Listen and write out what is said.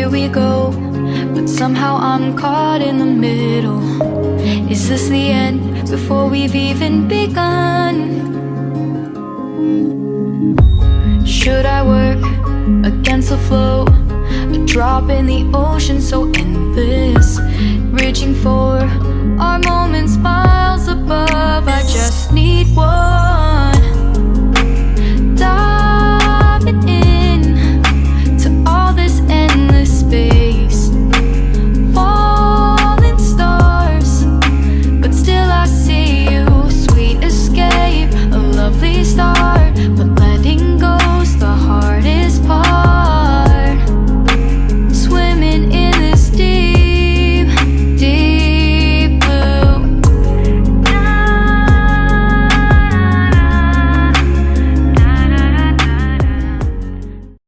here we go, but somehow I'm caught in the middle. Is this the end before we've even begun? Should I work against the flow, a drop in the ocean so endless, reaching for our moments miles above? I just need one.